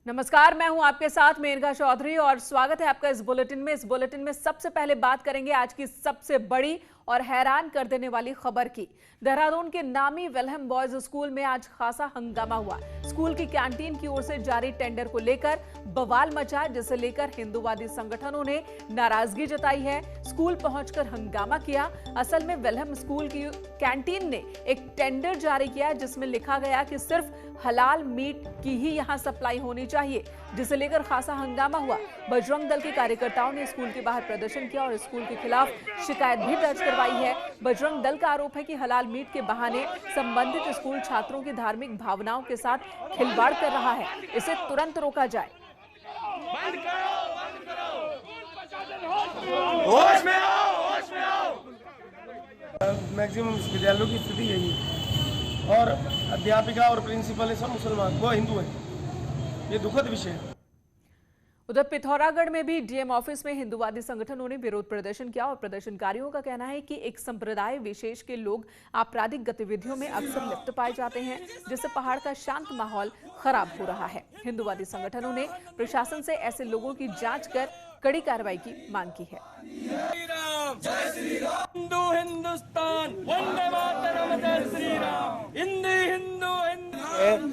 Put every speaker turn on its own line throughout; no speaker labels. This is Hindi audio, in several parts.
नमस्कार, मैं हूं आपके साथ मेनका चौधरी और स्वागत है आपका इस बुलेटिन में। इस बुलेटिन में सबसे पहले बात करेंगे आज की सबसे बड़ी और हैरान कर देने वाली खबर की। देहरादून के नामी विल्हेम बॉयज स्कूल में आज खासा हंगामा हुआ। स्कूल की कैंटीन की ओर से जारी टेंडर को लेकर बवाल मचा, जिसे लेकर हिंदूवादी संगठनों ने नाराजगी जताई है। स्कूल पहुंचकर हंगामा किया। असल में विल्हेम स्कूल की कैंटीन ने एक टेंडर जारी किया जिसमें लिखा गया कि सिर्फ हलाल मीट की ही यहां सप्लाई होनी चाहिए, जिसे लेकर खासा हंगामा हुआ। बजरंग दल के कार्यकर्ताओं ने स्कूल के बाहर प्रदर्शन किया और स्कूल के खिलाफ शिकायत भी दर्ज करवाई है। बजरंग दल का आरोप है कि हलाल मीट के बहाने संबंधित स्कूल छात्रों की धार्मिक भावनाओं के साथ खिलवाड़ कर रहा है। इसे तुरंत रोका जाए।
होश में आओ, होश में आओ। मैक्सिमम विद्यालयों की स्थिति यही है और अध्यापिका और प्रिंसिपल सब मुसलमान, वो हिंदू हैं। ये दुखद विषय है।
उधर पिथौरागढ़ में भी डीएम ऑफिस में हिंदूवादी संगठनों ने विरोध प्रदर्शन किया और प्रदर्शनकारियों का कहना है कि एक संप्रदाय विशेष के लोग आपराधिक गतिविधियों में अक्सर लिप्त पाए जाते हैं, जिससे पहाड़ का शांत माहौल खराब हो रहा है। हिंदूवादी संगठनों ने प्रशासन से ऐसे लोगों की जांच कर कड़ी कार्रवाई की मांग की है।
हिंदू हिंदुस्तान, वंदे मातरम, जय श्री राम। हिंदू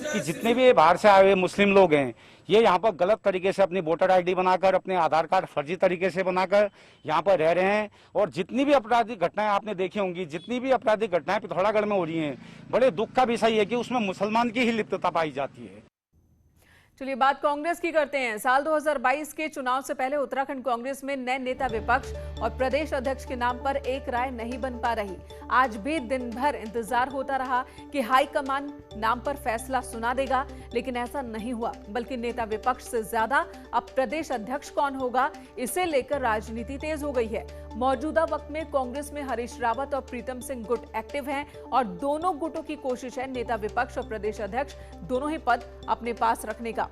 कि जितने भी बाहर से आए हुए मुस्लिम लोग हैं, ये यहाँ पर गलत तरीके से अपनी वोटर आईडी बनाकर, अपने आधार कार्ड फर्जी तरीके से बनाकर यहाँ पर रह रहे हैं। और जितनी भी आपराधिक घटनाएं आपने देखी होंगी, जितनी भी आपराधिक घटनाएं पिथौरागढ़ में हो रही हैं, बड़े दुख का विषय है कि उसमें मुसलमान की ही लिप्तता पाई जाती है।
चलिए बात कांग्रेस की करते हैं। साल 2022 के चुनाव से पहले उत्तराखंड कांग्रेस में नए नेता विपक्ष और प्रदेश अध्यक्ष के नाम पर एक राय नहीं बन पा रही। आज भी दिन भर इंतजार होता रहा कि हाईकमान नाम पर फैसला सुना देगा, लेकिन ऐसा नहीं हुआ। बल्कि नेता विपक्ष से ज्यादा अब प्रदेश अध्यक्ष कौन होगा, इसे लेकर राजनीति तेज हो गई है। मौजूदा वक्त में कांग्रेस में हरीश रावत और प्रीतम सिंह गुट एक्टिव हैं और दोनों गुटों की कोशिश है नेता विपक्ष और प्रदेश अध्यक्ष दोनों ही पद अपने पास रखने का।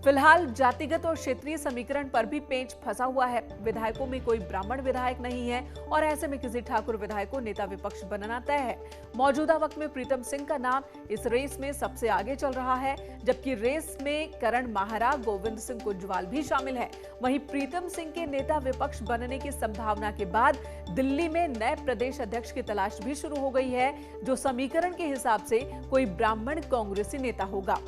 फिलहाल जातिगत और क्षेत्रीय समीकरण पर भी पेंच फंसा हुआ है। विधायकों में कोई ब्राह्मण विधायक नहीं है और ऐसे में किसी ठाकुर विधायक को नेता विपक्ष बनना तय है। मौजूदा वक्त में प्रीतम सिंह का नाम इस रेस में सबसे आगे चल रहा है, जबकि रेस में करण माहरा, गोविंद सिंह कुंजवाल भी शामिल है। वहीं प्रीतम सिंह के नेता विपक्ष बनने की संभावना के बाद दिल्ली में नए प्रदेश अध्यक्ष की तलाश भी शुरू हो गई है, जो समीकरण के हिसाब से कोई ब्राह्मण कांग्रेसी नेता होगा।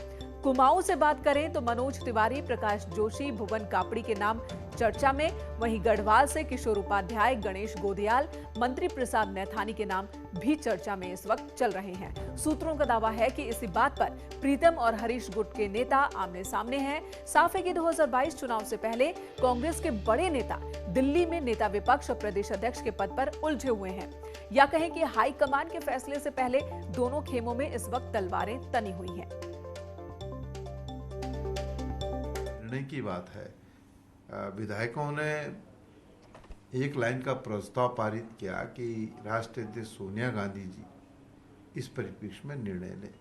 कुमाऊं से बात करें तो मनोज तिवारी, प्रकाश जोशी, भुवन कापड़ी के नाम चर्चा में। वहीं गढ़वाल से किशोर उपाध्याय, गणेश गोदियाल, मंत्री प्रसाद नैथानी के नाम भी चर्चा में इस वक्त चल रहे हैं। सूत्रों का दावा है कि इसी बात पर प्रीतम और हरीश गुट के नेता आमने सामने हैं। साफ है कि 2022 चुनाव से पहले कांग्रेस के बड़े नेता दिल्ली में नेता विपक्ष और प्रदेश अध्यक्ष के पद पर उलझे हुए हैं, या कहें कि हाईकमान के फैसले से पहले दोनों खेमों में इस वक्त तलवारें तनी हुई हैं।
की बात है, विधायकों ने एक लाइन का प्रस्ताव पारित किया कि राष्ट्रीय अध्यक्ष सोनिया गांधी जी इस परिप्रेक्ष्य में निर्णय लें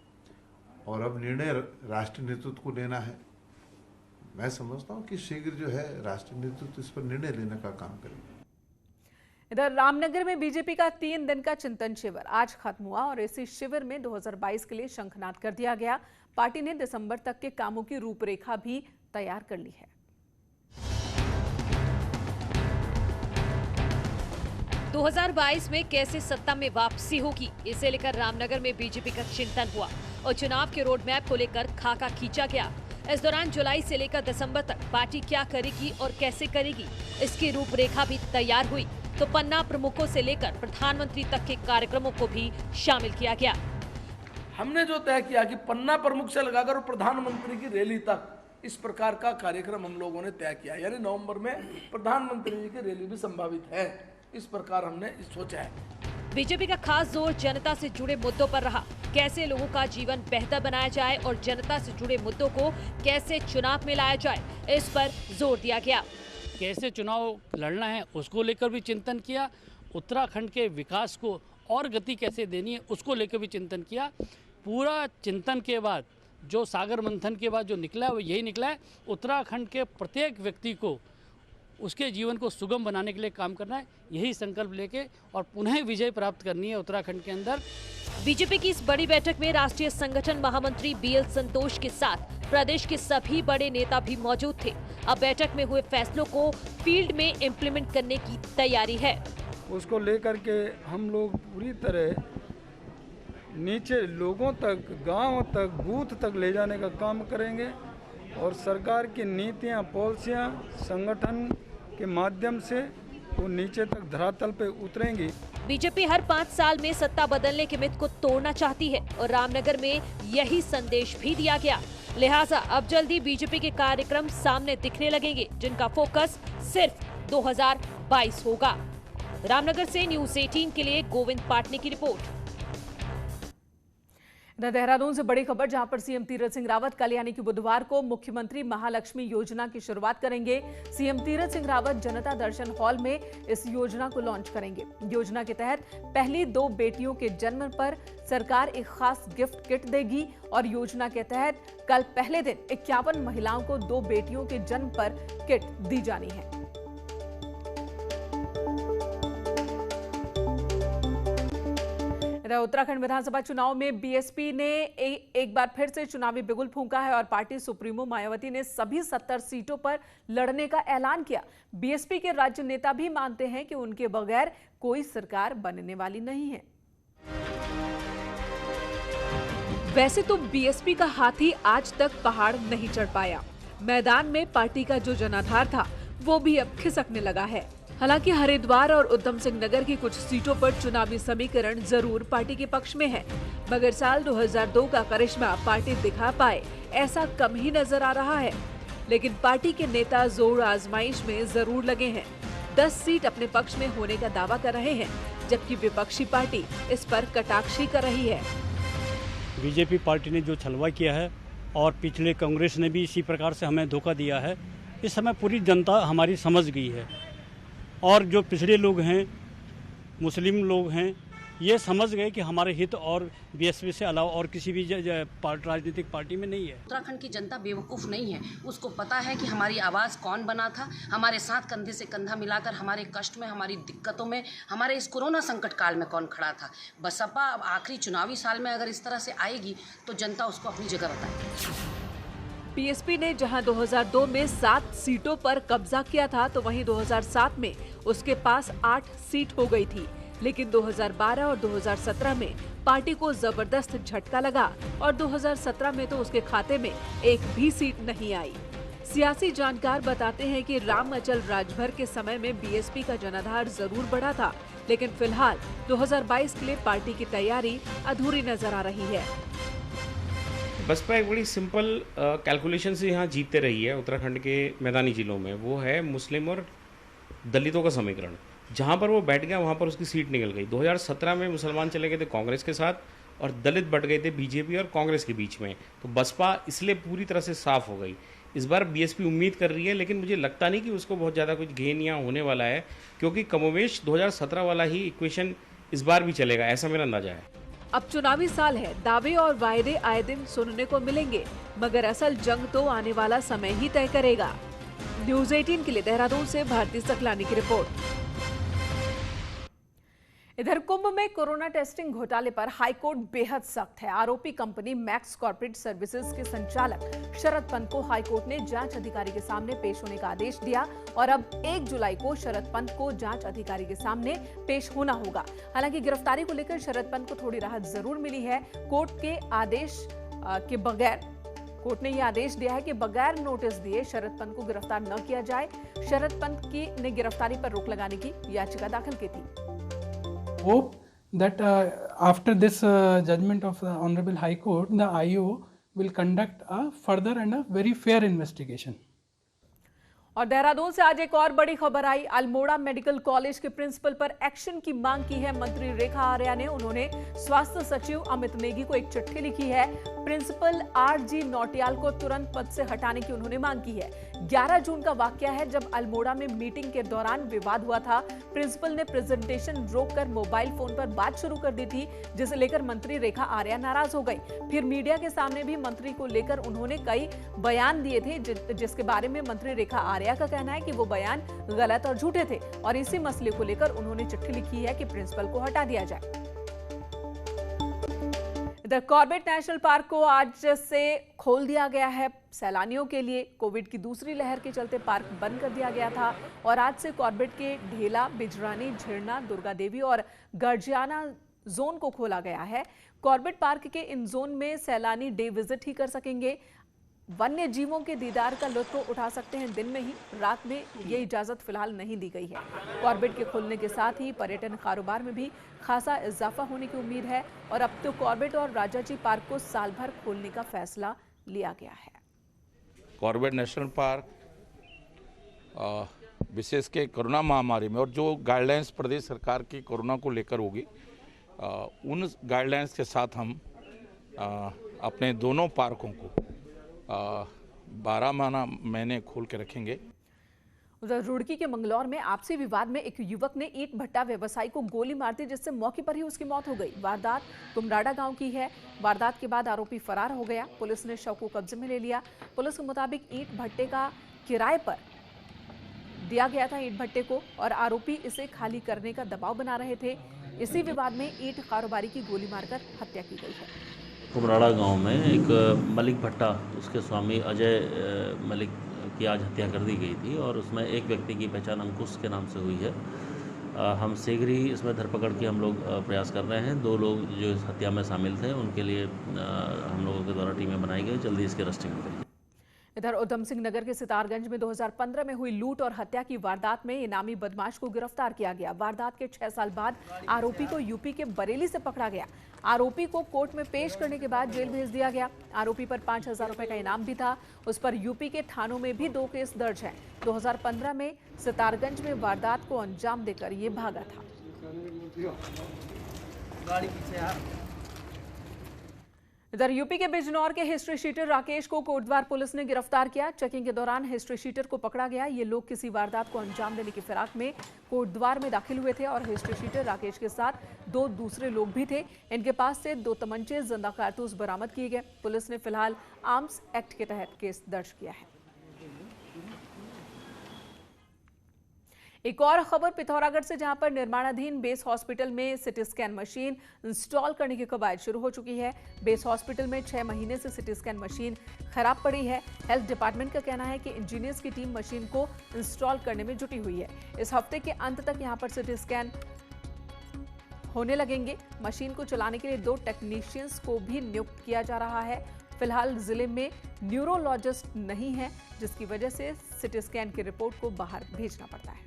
और अब निर्णय राष्ट्रीय नेतृत्व को लेना है। मैं समझता हूं कि शीघ्र जो है राष्ट्रीय नेतृत्व इस पर निर्णय लेने का काम करेगा।
इधर रामनगर में बीजेपी का 3 दिन का चिंतन शिविर आज खत्म हुआ और इसी शिविर में 2022 के लिए शंखनाद कर दिया गया। पार्टी ने दिसंबर तक के कामों की रूपरेखा भी तैयार कर ली है।
2022 में कैसे सत्ता में वापसी होगी, इसे लेकर रामनगर में बीजेपी का चिंतन हुआ और चुनाव के रोड मैप को लेकर खाका खींचा गया। इस दौरान जुलाई से लेकर दिसंबर तक पार्टी क्या करेगी और कैसे करेगी, इसकी रूपरेखा भी तैयार हुई। तो पन्ना प्रमुखों से लेकर प्रधानमंत्री तक के कार्यक्रमों को भी शामिल किया गया।
हमने जो तय किया कि पन्ना प्रमुख से लगाकर प्रधानमंत्री की रैली तक इस प्रकार का कार्यक्रम हम लोगों ने तय किया, यानी नवंबर में प्रधानमंत्री जी की रैली भी संभावित है। इस प्रकार हमने सोचा है।
बीजेपी का खास जोर जनता से जुड़े मुद्दों पर रहा। कैसे लोगों का जीवन बेहतर बनाया जाए और जनता से जुड़े मुद्दों को कैसे चुनाव में लाया जाए, इस पर जोर दिया गया।
कैसे चुनाव लड़ना है उसको लेकर भी चिंतन किया। उत्तराखंड के विकास को और गति कैसे देनी है उसको लेकर भी चिंतन किया। पूरा चिंतन के बाद जो सागर मंथन के बाद जो निकला है वो यही निकला है, उत्तराखंड के प्रत्येक व्यक्ति को उसके जीवन को सुगम बनाने के लिए काम करना है। यही संकल्प लेके और पुनः विजय प्राप्त करनी है उत्तराखंड के अंदर।
बीजेपी की इस बड़ी बैठक में राष्ट्रीय संगठन महामंत्री बीएल संतोष के साथ प्रदेश के सभी बड़े नेता भी मौजूद थे। अब बैठक में हुए फैसलों को फील्ड में इम्प्लीमेंट करने की तैयारी है।
उसको लेकर के हम लोग पूरी तरह नीचे लोगों तक, गांव तक, बूथ तक ले जाने का काम करेंगे और सरकार की नीतियां, पॉलिसियां संगठन के माध्यम से वो नीचे तक धरातल पे उतरेंगी।
बीजेपी हर 5 साल में सत्ता बदलने के मिथ को तोड़ना चाहती है और रामनगर में यही संदेश भी दिया गया। लिहाजा अब जल्दी बीजेपी के कार्यक्रम सामने दिखने लगेंगे, जिनका फोकस सिर्फ 2022 होगा। रामनगर से न्यूज़ 18 के लिए गोविंद पाटनी की रिपोर्ट।
देहरादून से बड़ी खबर, जहां पर सीएम तीरथ सिंह रावत कल यानी कि बुधवार को मुख्यमंत्री महालक्ष्मी योजना की शुरुआत करेंगे। सीएम तीरथ सिंह रावत जनता दर्शन हॉल में इस योजना को लॉन्च करेंगे। योजना के तहत पहली 2 बेटियों के जन्म पर सरकार एक खास गिफ्ट किट देगी और योजना के तहत कल पहले दिन 51 महिलाओं को 2 बेटियों के जन्म पर किट दी जानी है। उत्तराखंड विधानसभा चुनाव में बीएसपी ने एक बार फिर से चुनावी बिगुल फूंका है और पार्टी सुप्रीमो मायावती ने सभी 70 सीटों पर लड़ने का ऐलान किया। बीएसपी के राज्य नेता भी मानते हैं कि उनके बगैर कोई सरकार बनने वाली नहीं है। वैसे तो बीएसपी का हाथी आज तक पहाड़ नहीं चढ़ पाया। मैदान में पार्टी का जो जनाधार था वो भी अब खिसकने लगा है। हालांकि हरिद्वार और उधम सिंह नगर की कुछ सीटों पर चुनावी समीकरण जरूर पार्टी के पक्ष में है, मगर साल 2002 का करिश्मा पार्टी दिखा पाए ऐसा कम ही नजर आ रहा है। लेकिन पार्टी के नेता जोर आजमाइश में जरूर लगे हैं। 10 सीट अपने पक्ष में होने का दावा कर रहे हैं, जबकि विपक्षी पार्टी इस पर कटाक्षी कर रही है।
बीजेपी पार्टी ने जो छलवा किया है और पिछले कांग्रेस ने भी इसी प्रकार से हमें धोखा दिया है, इस समय पूरी जनता हमारी समझ गई है। और जो पिछड़े लोग हैं, मुस्लिम लोग हैं, ये समझ गए कि हमारे हित और बीएसपी से अलावा और किसी भी राजनीतिक पार्टी में नहीं है।
उत्तराखंड की जनता बेवकूफ़ नहीं है, उसको पता है कि हमारी आवाज़ कौन बना था, हमारे साथ कंधे से कंधा मिलाकर हमारे कष्ट में, हमारी दिक्कतों में, हमारे इस कोरोना संकट काल में कौन खड़ा था। बसपा अब आखिरी चुनावी साल में अगर इस तरह से आएगी तो जनता उसको अपनी जगह बताएगी।
बीएसपी ने जहां 2002 में 7 सीटों पर कब्जा किया था, तो वहीं 2007 में उसके पास 8 सीट हो गई थी। लेकिन 2012 और 2017 में पार्टी को जबरदस्त झटका लगा और 2017 में तो उसके खाते में एक भी सीट नहीं आई। सियासी जानकार बताते हैं कि राम अचल राजभर के समय में बीएसपी का जनाधार जरूर बढ़ा था, लेकिन फिलहाल 2022 के लिए पार्टी की तैयारी अधूरी नजर आ रही है।
बसपा एक बड़ी सिंपल कैलकुलेशन से यहाँ जीतते रही है उत्तराखंड के मैदानी जिलों में। वो है मुस्लिम और दलितों का समीकरण। जहाँ पर वो बैठ गया वहाँ पर उसकी सीट निकल गई। 2017 में मुसलमान चले गए थे कांग्रेस के साथ और दलित बढ़ गए थे बीजेपी और कांग्रेस के बीच में, तो बसपा इसलिए पूरी तरह से साफ हो गई। इस बार बीएसपी उम्मीद कर रही है, लेकिन मुझे लगता नहीं कि उसको बहुत ज़्यादा कुछ गेन यहाँ होने वाला है, क्योंकि कमोवेश 2017 वाला ही इक्वेशन इस बार भी चलेगा, ऐसा मेरा अंदाजा है।
अब चुनावी साल है, दावे और वायदे आए दिन सुनने को मिलेंगे, मगर असल जंग तो आने वाला समय ही तय करेगा। न्यूज़ 18 के लिए देहरादून से भारती सकलानी की रिपोर्ट। इधर कुंभ में कोरोना टेस्टिंग घोटाले पर हाईकोर्ट बेहद सख्त है। आरोपी कंपनी मैक्स कॉर्पोरेट सर्विसेज के संचालक शरद पंत को हाईकोर्ट ने जांच अधिकारी के सामने पेश होने का आदेश दिया और अब 1 जुलाई को शरद पंत को जांच अधिकारी के सामने पेश होना होगा। हालांकि गिरफ्तारी को लेकर शरद पंत को थोड़ी राहत जरूर मिली है। कोर्ट ने यह आदेश दिया है कि बगैर नोटिस दिए शरद पंत को गिरफ्तार न किया जाए। शरद पंत ने गिरफ्तारी पर रोक लगाने की याचिका दाखिल की थी।
Hope that after this judgment of the Honorable High Court, the IO will conduct a further and a very fair investigation.
और देहरादून से आज एक और बड़ी खबर आई। अल्मोड़ा मेडिकल कॉलेज के प्रिंसिपल पर एक्शन की मांग की है मंत्री रेखा आर्या ने। उन्होंने स्वास्थ्य सचिव अमित नेगी को एक चिट्ठी लिखी है। प्रिंसिपल RG नौटियाल को तुरंत पद से हटाने की उन्होंने मांग की है। 11 जून का वाकया है, जब अल्मोड़ा में मीटिंग के दौरान विवाद हुआ था। प्रिंसिपल ने प्रेजेंटेशन रोककर मोबाइल फोन पर बात शुरू कर दी थी, जिसे लेकर मंत्री रेखा आर्या नाराज हो गई। फिर मीडिया के सामने भी मंत्री को लेकर उन्होंने कई बयान दिए थे, जिसके बारे में मंत्री रेखा आर्या का कहना है कि वो बयान गलत और झूठे थे और इसी मसले को लेकर उन्होंने चिट्ठी लिखी है कि प्रिंसिपल को हटा दिया जाए। इधर कॉर्बेट नेशनल पार्क को आज से खोल दिया गया है सैलानियों के लिए। कोविड की दूसरी लहर के चलते पार्क बंद कर दिया गया था और आज से कॉर्बेट के ढेला, बिजरानी, झिरना, दुर्गा देवी और गर्जियाना जोन को खोला गया है। कॉर्बेट पार्क के इन जोन में सैलानी डे विजिट ही कर सकेंगे। वन्य जीवों के दीदार का लुत्फ उठा सकते हैं दिन में ही, रात में ये इजाजत फिलहाल नहीं दी गई है। कॉर्बेट के खुलने के साथ ही पर्यटन कारोबार में भी खासा इजाफा होने की उम्मीद है और अब तो कॉर्बेट और राजाजी पार्क को साल भर खोलने का फैसला लिया गया है।
कॉर्बेट नेशनल पार्क विशेष के कोरोना महामारी में और जो गाइडलाइंस प्रदेश सरकार की कोरोना को लेकर होगी, उन गाइडलाइंस के साथ हम अपने दोनों पार्कों को 12 महीने खोल के रखेंगे।
उधर रुड़की के मंगलौर में आपसी विवाद में एक युवक ने ईंट भट्टा व्यवसायी को गोली मार दी, जिससे मौके पर ही उसकी मौत हो गई। वारदात कुमराड़ा गांव की है। वारदात के बाद आरोपी फरार हो गया। पुलिस ने शव को कब्जे में ले लिया। पुलिस के मुताबिक ईंट भट्टे का किराए पर दिया गया था ईंट भट्टे को और आरोपी इसे खाली करने का दबाव बना रहे थे। इसी विवाद में ईंट कारोबारी की गोली मारकर हत्या की गई है।
कुमराड़ा गांव में एक मलिक भट्टा, उसके स्वामी अजय मलिक की आज हत्या कर दी गई थी और उसमें एक व्यक्ति की पहचान अंकुश के नाम से हुई है। हम शीघ्र ही इसमें धरपकड़ की हम लोग प्रयास कर रहे हैं। 2 लोग जो इस हत्या में शामिल थे उनके लिए हम लोगों के द्वारा टीमें बनाई गई, जल्दी इसकी अरेस्टिंग करेंगे।
इधर उधम सिंह नगर के सितारगंज में 2015 में हुई लूट और हत्या की वारदात में इनामी बदमाश को गिरफ्तार किया गया। वारदात के 6 साल बाद आरोपी को यूपी के बरेली से पकड़ा गया। आरोपी को कोर्ट में पेश करने के बाद जेल भेज दिया गया। आरोपी पर 5,000 रुपए का इनाम भी था। उस पर यूपी के थानों में भी 2 केस दर्ज हैं। 2015 में सितारगंज में वारदात को अंजाम देकर ये भागा था। इधर यूपी के बिजनौर के हिस्ट्री शीटर राकेश को कोटद्वार पुलिस ने गिरफ्तार किया। चेकिंग के दौरान हिस्ट्री शीटर को पकड़ा गया। ये लोग किसी वारदात को अंजाम देने की फिराक में कोटद्वार में दाखिल हुए थे और हिस्ट्री शीटर राकेश के साथ 2 दूसरे लोग भी थे। इनके पास से 2 तमंचे, जिंदा कारतूस बरामद किए गए। पुलिस ने फिलहाल आर्म्स एक्ट के तहत केस दर्ज किया है। एक और खबर पिथौरागढ़ से, जहां पर निर्माणाधीन बेस हॉस्पिटल में सिटी स्कैन मशीन इंस्टॉल करने की कवायद शुरू हो चुकी है। बेस हॉस्पिटल में 6 महीने से सिटी स्कैन मशीन खराब पड़ी है। हेल्थ डिपार्टमेंट का कहना है कि इंजीनियर्स की टीम मशीन को इंस्टॉल करने में जुटी हुई है। इस हफ्ते के अंत तक यहां पर सिटी स्कैन होने लगेंगे। मशीन को चलाने के लिए 2 टेक्नीशियंस को भी नियुक्त किया जा रहा है। फिलहाल जिले में न्यूरोलॉजिस्ट नहीं है, जिसकी वजह से सिटी स्कैन की रिपोर्ट को बाहर भेजना पड़ता है।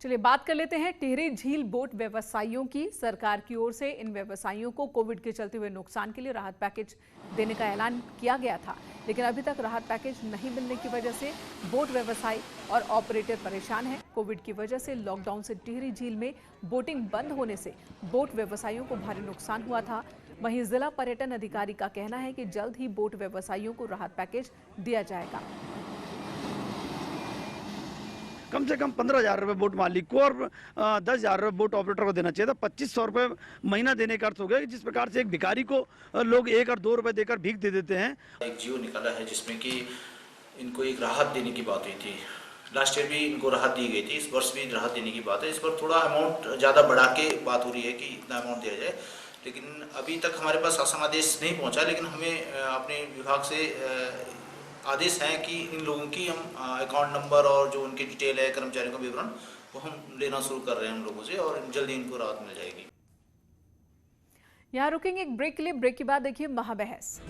चलिए बात कर लेते हैं टिहरी झील बोट व्यवसायियों की। सरकार की ओर से इन व्यवसायियों को कोविड के चलते हुए नुकसान के लिए राहत पैकेज देने का ऐलान किया गया था, लेकिन अभी तक राहत पैकेज नहीं मिलने की वजह से बोट व्यवसायी और ऑपरेटर परेशान हैं। कोविड की वजह से लॉकडाउन से टिहरी झील में बोटिंग बंद होने से बोट व्यवसायियों को भारी नुकसान हुआ था। वहीं जिला पर्यटन अधिकारी का कहना है कि जल्द ही बोट व्यवसायियों को राहत पैकेज दिया जाएगा।
कम से कम 15,000 रुपये बोट मालिक को और 10,000 रुपये बोट ऑपरेटर को देना चाहिए था। 2,500 रुपये महीना देने का अर्थ हो गया। जिस प्रकार से एक भिखारी को लोग 1 और 2 रुपये देकर भीख दे देते हैं।
एक जियो निकाला है जिसमें कि इनको एक राहत देने की बात हुई थी। लास्ट ईयर भी इनको राहत दी गई थी, इस वर्ष भी राहत देने की बात है। इस पर थोड़ा अमाउंट ज़्यादा बढ़ा के बात हो रही है कि इतना अमाउंट दिया जाए, लेकिन अभी तक हमारे पास शासन आदेश नहीं पहुँचा। लेकिन हमें अपने विभाग से आदेश है कि इन लोगों की हम अकाउंट नंबर और जो उनकी डिटेल है, कर्मचारियों का विवरण, वो हम लेना शुरू कर रहे हैं उन लोगों से और जल्दी इनको राहत मिल जाएगी।
यहाँ रुकेंगे एक ब्रेक के लिए। ब्रेक के बाद देखिए महाबहस।